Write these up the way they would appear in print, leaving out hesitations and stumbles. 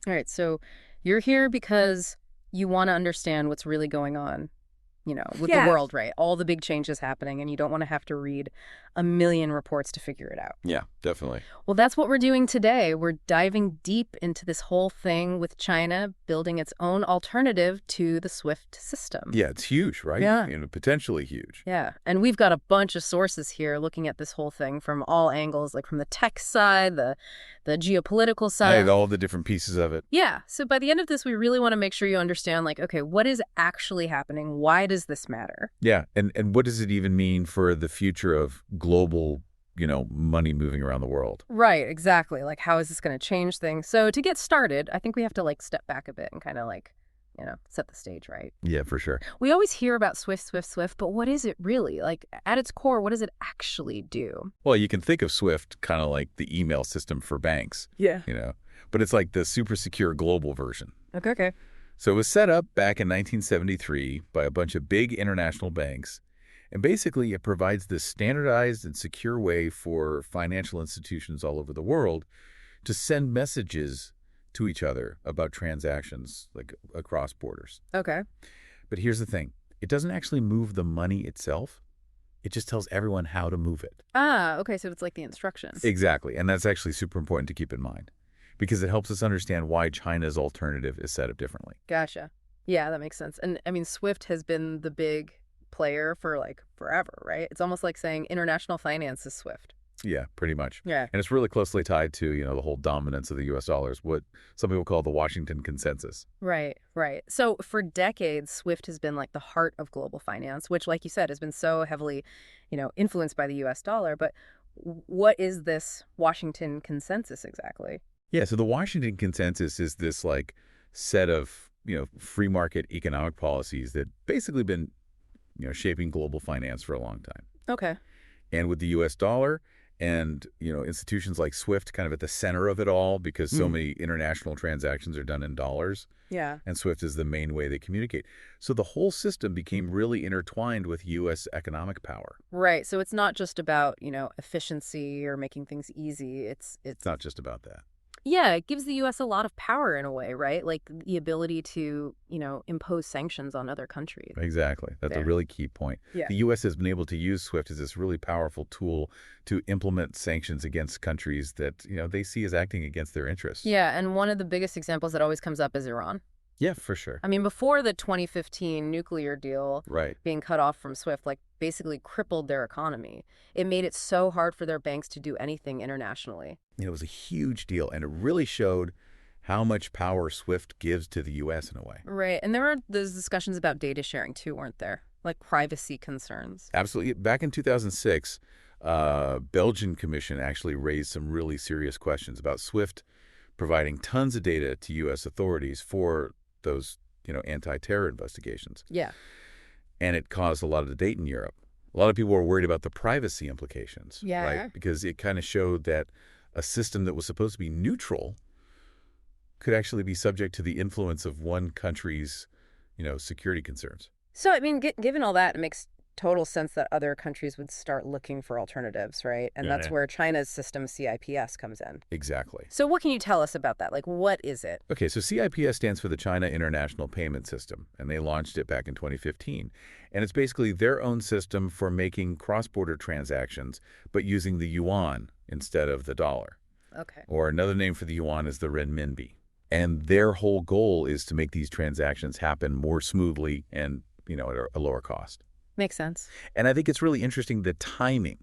All right, so you're here because you want to understand what's really going on, with the Yeah. world, right? All the big changes happening, and you don't want to have to read a million reports to figure it out. Yeah, definitely. Well, that's what we're doing today. We're diving deep into this whole thing with China building its own alternative to the SWIFT system. Yeah, it's huge, right? Yeah. Potentially huge. Yeah. And we've got a bunch of sources here looking at this whole thing from all angles, like from the tech side, the geopolitical side. All the different pieces of it. Yeah. So by the end of this, we really want to make sure you understand, like, okay, what is actually happening? Why does this matter? Yeah, and what does it even mean for the future of global, money moving around the world? Right, exactly. Like, how is this going to change things? So to get started, I think we have to, step back a bit and kind of, set the stage, right? Yeah, for sure. We always hear about SWIFT, but what is it really? Like, at its core, what does it actually do? Well, you can think of SWIFT kind of like the email system for banks. Yeah. But it's like the super secure global version. Okay. So it was set up back in 1973 by a bunch of big international banks. And basically, it provides this standardized and secure way for financial institutions all over the world to send messages to each other about transactions, like across borders. Okay. But here's the thing. It doesn't actually move the money itself. It just tells everyone how to move it. Ah, okay, so it's like the instructions. Exactly. And that's actually super important to keep in mind because it helps us understand why China's alternative is set up differently. Gotcha. Yeah, that makes sense. And, I mean, SWIFT has been the big player for, forever, right? It's almost like saying international finance is SWIFT. Yeah, pretty much. Yeah. And it's really closely tied to, the whole dominance of the U.S. dollars, what some people call the Washington Consensus. Right. So for decades, SWIFT has been like the heart of global finance, which, like you said, has been so heavily, influenced by the U.S. dollar. But what is this Washington Consensus exactly? Yeah, so the Washington Consensus is this set of, free market economic policies that basically been, shaping global finance for a long time. Okay. And with the U.S. dollar and, institutions like SWIFT kind of at the center of it all because so many international transactions are done in dollars. Yeah. And SWIFT is the main way they communicate. So the whole system became really intertwined with U.S. economic power. Right. So it's not just about, efficiency or making things easy. It's Not just about that. Yeah, it gives the U.S. a lot of power in a way, right? Like the ability to, impose sanctions on other countries. Exactly. That's a really key point. Yeah. The U.S. has been able to use SWIFT as this really powerful tool to implement sanctions against countries that, they see as acting against their interests. Yeah, and one of the biggest examples that always comes up is Iran. Yeah, for sure. I mean, before the 2015 nuclear deal Right. being cut off from SWIFT, basically crippled their economy. It made it so hard for their banks to do anything internationally. It was a huge deal, and it really showed how much power SWIFT gives to the U.S. in a way. Right, and there were those discussions about data sharing too, weren't there? Like privacy concerns. Absolutely. Back in 2006, Belgian Commission actually raised some really serious questions about SWIFT providing tons of data to U.S. authorities for those, anti-terror investigations. Yeah. And it caused a lot of debate in Europe. A lot of people were worried about the privacy implications, Yeah. right? Because it kind of showed that a system that was supposed to be neutral could actually be subject to the influence of one country's, security concerns. So, I mean, given all that, it makes total sense that other countries would start looking for alternatives, right? And that's where China's system, CIPS, comes in. Exactly. So what can you tell us about that? What is it? Okay, so CIPS stands for the China International Payment System, and they launched it back in 2015. And it's basically their own system for making cross-border transactions, but using the yuan instead of the dollar. Okay. Or another name for the yuan is the renminbi. And their whole goal is to make these transactions happen more smoothly and, at a lower cost. Makes sense. And I think it's really interesting, the timing,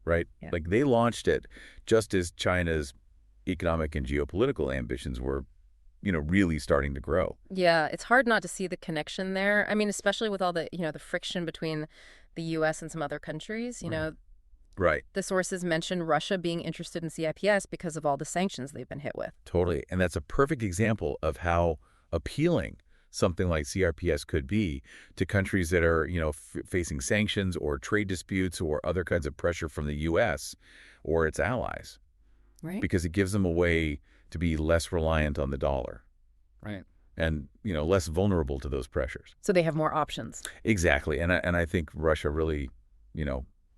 right? Yeah. They launched it just as China's economic and geopolitical ambitions were, really starting to grow. Yeah, it's hard not to see the connection there. I mean, especially with all the, the friction between the U.S. and some other countries, Right. The sources mention Russia being interested in CIPS because of all the sanctions they've been hit with. Totally. And that's a perfect example of how appealing something like CRPS could be to countries that are, facing sanctions or trade disputes or other kinds of pressure from the U.S. or its allies. Right. Because it gives them a way to be less reliant on the dollar. Right. And, less vulnerable to those pressures. So they have more options. Exactly. And I think Russia really,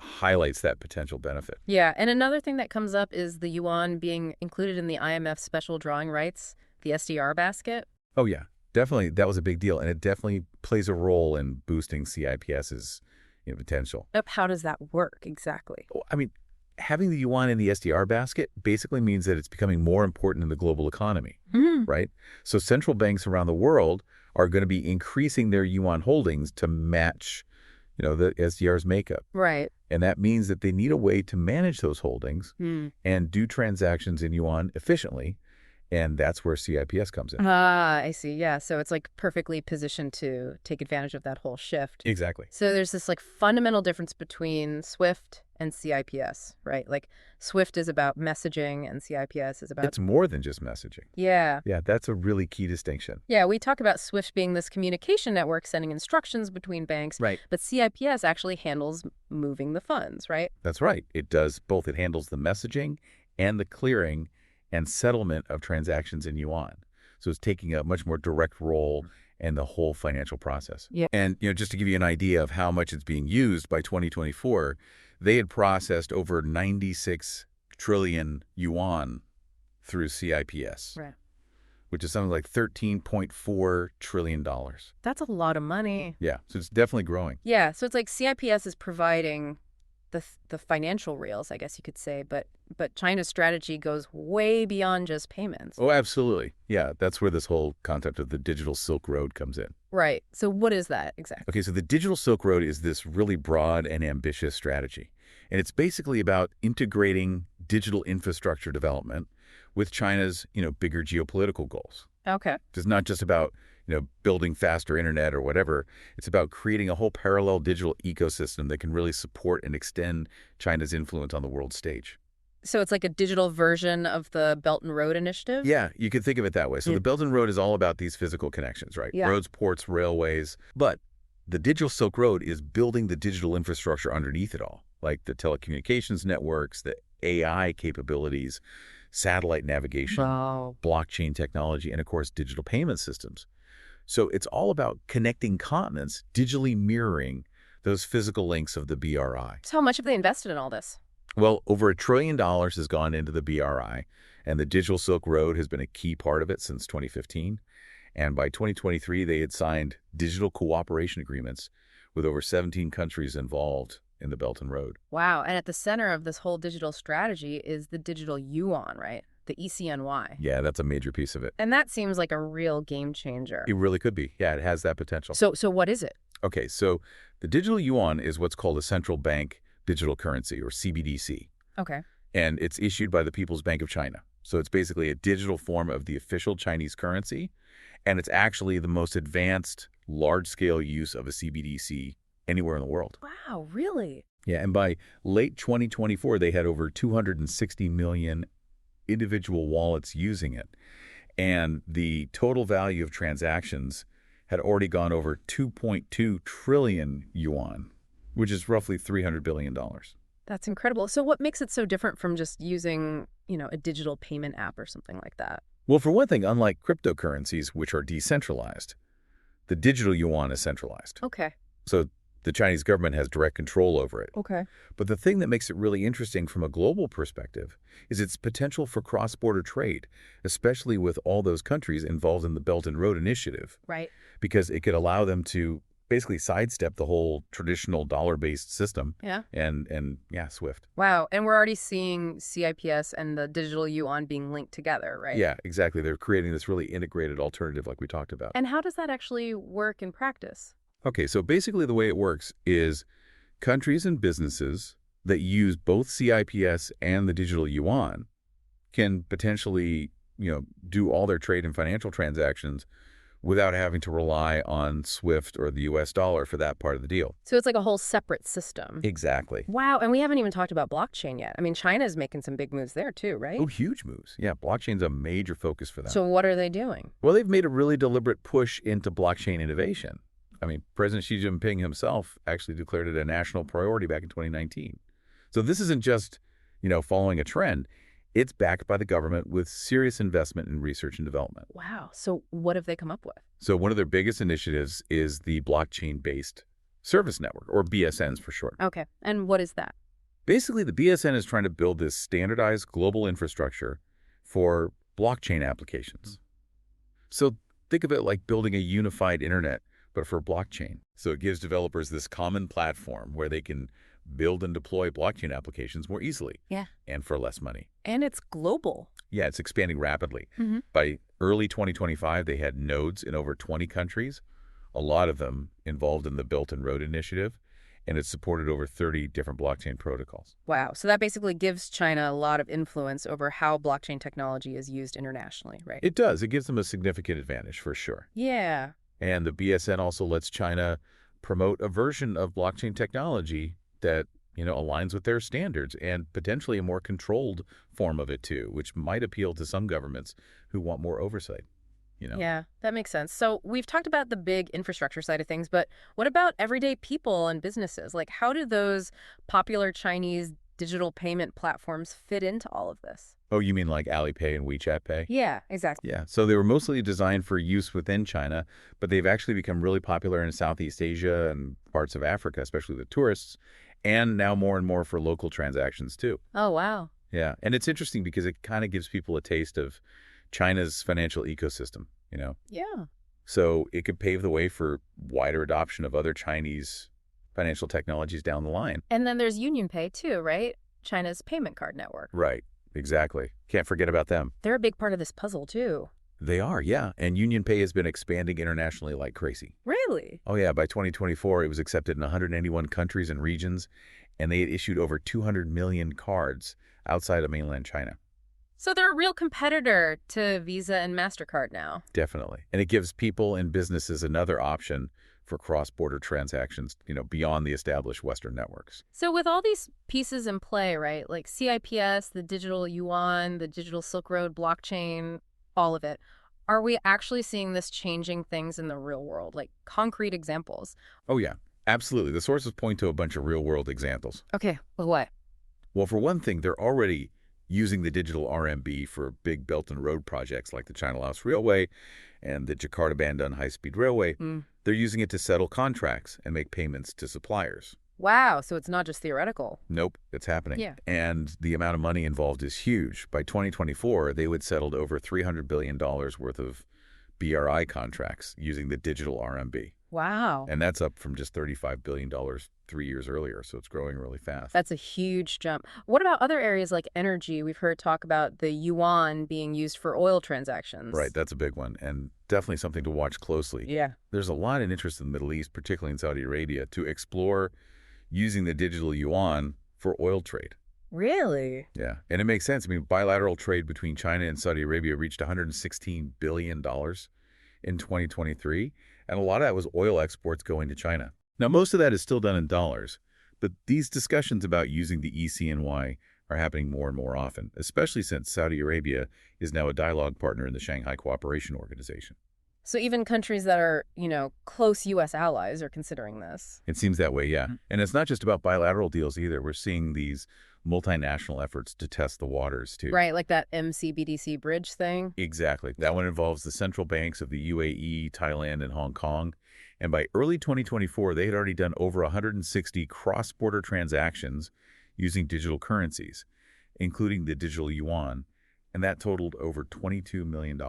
highlights that potential benefit. Yeah. And another thing that comes up is the yuan being included in the IMF special drawing rights the SDR basket? Oh, yeah. Definitely, that was a big deal, and it definitely plays a role in boosting CIPS's potential. Yep. How does that work exactly? Well, I mean, having the yuan in the SDR basket basically means that it's becoming more important in the global economy, Mhm. right? So central banks around the world are going to be increasing their yuan holdings to match, the SDR's makeup. Right. And that means that they need a way to manage those holdings Hmm. and do transactions in yuan efficiently, and that's where CIPS comes in. Ah, I see. Yeah. So it's like perfectly positioned to take advantage of that whole shift. Exactly. So there's this like fundamental difference between Swift and CIPS, right? Like Swift is about messaging and CIPS is about. It's more than just messaging. Yeah. Yeah, that's a really key distinction. Yeah, we talk about Swift being this communication network sending instructions between banks, Right. but CIPS actually handles moving the funds, right? That's right. It does both. It handles the messaging and the clearing and settlement of transactions in yuan. So it's taking a much more direct role in the whole financial process. Yeah. And, just to give you an idea of how much it's being used by 2024, they had processed over 96 trillion yuan through CIPS, Right. which is something like $13.4 trillion. That's a lot of money. Yeah, so it's definitely growing. Yeah, so it's like CIPS is providing the financial rails, I guess you could say, but China's strategy goes way beyond just payments. Oh, absolutely. Yeah, that's where this whole concept of the digital Silk Road comes in. Right. So what is that exactly? Okay, so the digital Silk Road is this really broad and ambitious strategy. And it's basically about integrating digital infrastructure development with China's, bigger geopolitical goals. Okay. It's not just about, building faster internet or whatever. It's about creating a whole parallel digital ecosystem that can really support and extend China's influence on the world stage. So it's like a digital version of the Belt and Road Initiative? Yeah, you could think of it that way. So the Belt and Road is all about these physical connections, right? Yeah. Roads, ports, railways. But the digital Silk Road is building the digital infrastructure underneath it all, like the telecommunications networks, the AI capabilities, satellite navigation, Wow. blockchain technology, and of course, digital payment systems. So it's all about connecting continents, digitally mirroring those physical links of the BRI. So how much have they invested in all this? Well, over $1 trillion has gone into the BRI, and the Digital Silk Road has been a key part of it since 2015. And by 2023, they had signed digital cooperation agreements with over 17 countries involved in the Belt and Road. Wow. And at the center of this whole digital strategy is the digital yuan, right? The ECNY. Yeah, that's a major piece of it. And that seems like a real game changer. It really could be. Yeah, it has that potential. So what is it? Okay, so the digital yuan is what's called a central bank digital currency, or CBDC. Okay. And it's issued by the People's Bank of China. So it's basically a digital form of the official Chinese currency, and it's actually the most advanced, large-scale use of a CBDC anywhere in the world. Wow, really? Yeah, and by late 2024, they had over 260 million individual wallets using it. And the total value of transactions had already gone over 2.2 trillion yuan, which is roughly $300 billion. That's incredible. So what makes it so different from just using, a digital payment app or something like that? Well, for one thing, unlike cryptocurrencies, which are decentralized, the digital yuan is centralized. Okay. So the Chinese government has direct control over it. Okay. But the thing that makes it really interesting from a global perspective is its potential for cross-border trade, especially with all those countries involved in the Belt and Road Initiative, Right. because it could allow them to basically sidestep the whole traditional dollar-based system. Yeah. And SWIFT. Wow. And we're already seeing CIPS and the digital yuan being linked together, right? Yeah, exactly. They're creating this really integrated alternative like we talked about. And how does that actually work in practice? Okay, so basically the way it works is countries and businesses that use both CIPS and the digital yuan can potentially, do all their trade and financial transactions without having to rely on SWIFT or the US dollar for that part of the deal. So it's like a whole separate system. Exactly. Wow. And we haven't even talked about blockchain yet. I mean, China's making some big moves there too, right? Oh, huge moves. Yeah, blockchain's a major focus for them. So what are they doing? Well, they've made a really deliberate push into blockchain innovation. I mean, President Xi Jinping himself actually declared it a national priority back in 2019. So this isn't just, following a trend. It's backed by the government with serious investment in research and development. Wow. So what have they come up with? So one of their biggest initiatives is the blockchain-based service network, or BSNs for short. Okay. And what is that? Basically, the BSN is trying to build this standardized global infrastructure for blockchain applications. So think of it like building a unified internet, but for blockchain. So it gives developers this common platform where they can build and deploy blockchain applications more easily Yeah. and for less money. And it's global. Yeah, it's expanding rapidly. Hmm. By early 2025, they had nodes in over 20 countries, a lot of them involved in the Belt and Road Initiative, and it supported over 30 different blockchain protocols. Wow. So that basically gives China a lot of influence over how blockchain technology is used internationally, right? It does. It gives them a significant advantage for sure. Yeah. And the BSN also lets China promote a version of blockchain technology that, aligns with their standards and potentially a more controlled form of it too, which might appeal to some governments who want more oversight. Yeah, that makes sense. So we've talked about the big infrastructure side of things, but what about everyday people and businesses? Like, how do those popular Chinese digital payment platforms fit into all of this? Oh, you mean like Alipay and WeChat Pay? Yeah, exactly. Yeah, so they were mostly designed for use within China, but they've actually become really popular in Southeast Asia and parts of Africa, especially the tourists, and now more and more for local transactions too. Oh, wow. Yeah, and it's interesting because it kind of gives people a taste of China's financial ecosystem. Yeah. So it could pave the way for wider adoption of other Chinese financial technologies down the line. And then there's Union Pay too, right? China's payment card network. Right, exactly. Can't forget about them. They're a big part of this puzzle too. They are, yeah. And Union Pay has been expanding internationally like crazy. Really? Oh, yeah. By 2024, it was accepted in 181 countries and regions, and they had issued over 200 million cards outside of mainland China. So they're a real competitor to Visa and MasterCard now. Definitely. And it gives people and businesses another option for cross-border transactions, beyond the established Western networks. So with all these pieces in play, right, like CIPS, the digital yuan, the digital Silk Road blockchain, all of it, are we actually seeing this changing things in the real world, like concrete examples? Oh, yeah. Absolutely. The sources point to a bunch of real-world examples. Okay, well, what? Well, for one thing, they're already using the digital RMB for big Belt and Road projects like the China-Laos Railway and the Jakarta-Bandung High-Speed Railway. They're using it to settle contracts and make payments to suppliers. Wow, so it's not just theoretical. Nope, it's happening. Yeah. And the amount of money involved is huge. By 2024, they would settled over $300 billion worth of BRI contracts using the digital RMB. Wow. And that's up from just $35 billion 3 years earlier, so it's growing really fast. That's a huge jump. What about other areas like energy? We've heard talk about the yuan being used for oil transactions. Right, that's a big one, and definitely something to watch closely. Yeah. There's a lot of interest in the Middle East, particularly in Saudi Arabia, to explore using the digital yuan for oil trade. Really? Yeah, and it makes sense. I mean, bilateral trade between China and Saudi Arabia reached $116 billion in 2023, and a lot of that was oil exports going to China. Now, most of that is still done in dollars, but these discussions about using the ECNY are happening more and more often, especially since Saudi Arabia is now a dialogue partner in the Shanghai Cooperation Organization. So even countries that are, close U.S. allies are considering this. It seems that way, yeah. And it's not just about bilateral deals either. We're seeing these multinational efforts to test the waters, too. Right, like that MCBDC bridge thing? Exactly. That one involves the central banks of the UAE, Thailand, and Hong Kong. And by early 2024, they had already done over 160 cross-border transactions using digital currencies, including the digital yuan, and that totaled over $22 million.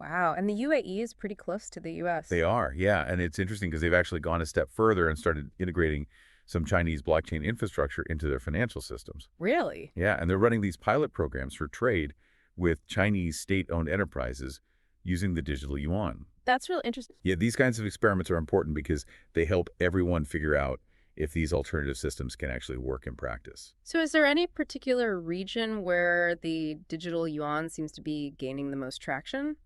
Wow, and the UAE is pretty close to the U.S. They are, yeah. And it's interesting because they've actually gone a step further and started integrating some Chinese blockchain infrastructure into their financial systems. Really? Yeah, and they're running these pilot programs for trade with Chinese state-owned enterprises using the digital yuan. That's really interesting. Yeah, these kinds of experiments are important because they help everyone figure out if these alternative systems can actually work in practice. So is there any particular region where the digital yuan seems to be gaining the most traction?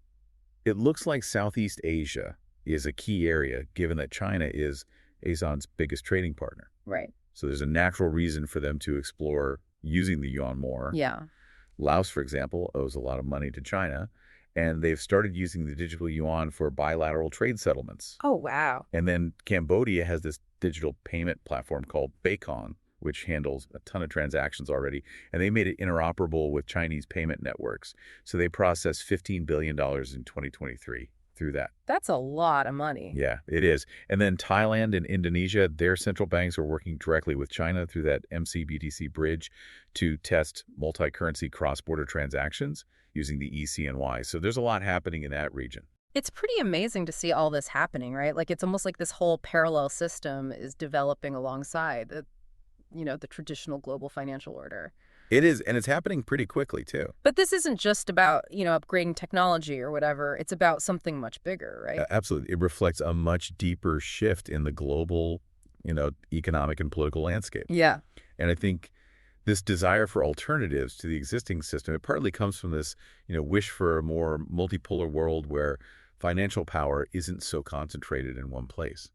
It looks like Southeast Asia is a key area, given that China is ASEAN's biggest trading partner. Right. So there's a natural reason for them to explore using the yuan more. Yeah. Laos, for example, owes a lot of money to China, and they've started using the digital yuan for bilateral trade settlements. Oh, wow. And then Cambodia has this digital payment platform called Baikon, which handles a ton of transactions already, and they made it interoperable with Chinese payment networks. So they processed $15 billion in 2023 through that. That's a lot of money. Yeah, it is. And then Thailand and Indonesia, their central banks are working directly with China through that MCBDC bridge to test multi-currency cross-border transactions using the ECNY. So there's a lot happening in that region. It's pretty amazing to see all this happening, right? Like it's almost like this whole parallel system is developing alongside the traditional global financial order. It is, and it's happening pretty quickly, too. But this isn't just about, upgrading technology or whatever. It's about something much bigger, right? Absolutely. It reflects a much deeper shift in the global, economic and political landscape. Yeah. And I think this desire for alternatives to the existing system, it partly comes from this, wish for a more multipolar world where financial power isn't so concentrated in one place.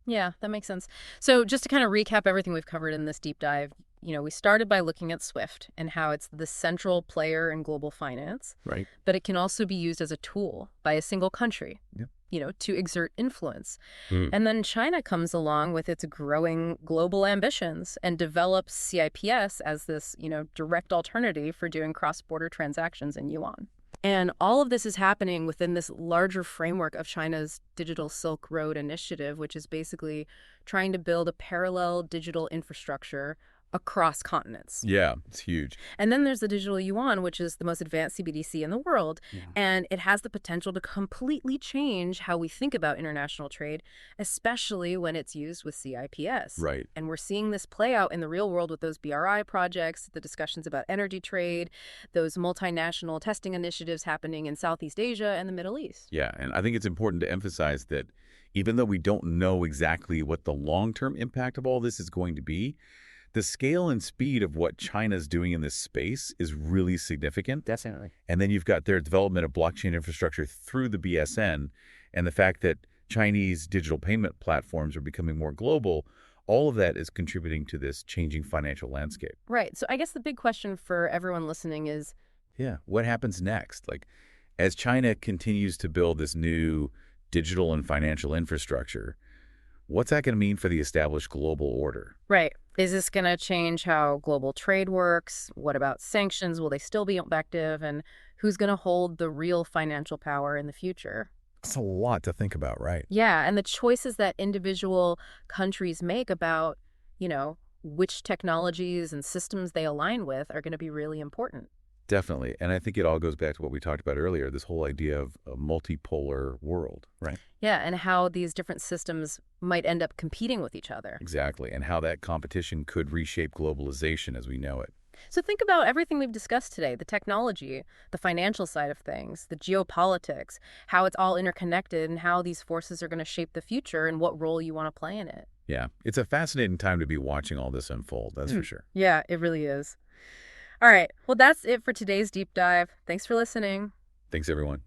Yeah, that makes sense. So just to kind of recap everything we've covered in this deep dive, we started by looking at SWIFT and how it's the central player in global finance, Right. but it can also be used as a tool by a single country, Yep. to exert influence. Mm. And then China comes along with its growing global ambitions and develops CIPS as this, direct alternative for doing cross-border transactions in yuan. And all of this is happening within this larger framework of China's Digital Silk Road initiative, which is basically trying to build a parallel digital infrastructure across continents. Yeah, it's huge. And then there's the Digital Yuan, which is the most advanced CBDC in the world. Yeah. And it has the potential to completely change how we think about international trade, especially when it's used with CIPS. Right. And we're seeing this play out in the real world with those BRI projects, the discussions about energy trade, those multinational testing initiatives happening in Southeast Asia and the Middle East. Yeah, and I think it's important to emphasize that even though we don't know exactly what the long-term impact of all this is going to be, the scale and speed of what China's doing in this space is really significant. Definitely. And then you've got their development of blockchain infrastructure through the BSN and the fact that Chinese digital payment platforms are becoming more global. All of that is contributing to this changing financial landscape. Right. So I guess the big question for everyone listening is, Yeah, what happens next? Like, as China continues to build this new digital and financial infrastructure, what's that going to mean for the established global order? right, is this going to change how global trade works? What about sanctions? Will they still be effective? And who's going to hold the real financial power in the future? That's a lot to think about, right? Yeah, and the choices that individual countries make about, which technologies and systems they align with are going to be really important. Definitely. And I think it all goes back to what we talked about earlier, this whole idea of a multipolar world, right? Yeah, and how these different systems might end up competing with each other. Exactly. And how that competition could reshape globalization as we know it. So think about everything we've discussed today, the technology, the financial side of things, the geopolitics, how it's all interconnected and how these forces are going to shape the future and what role you want to play in it. Yeah. It's a fascinating time to be watching all this unfold, that's for sure. Yeah, it really is. All right. Well, that's it for today's deep dive. Thanks for listening. Thanks, everyone.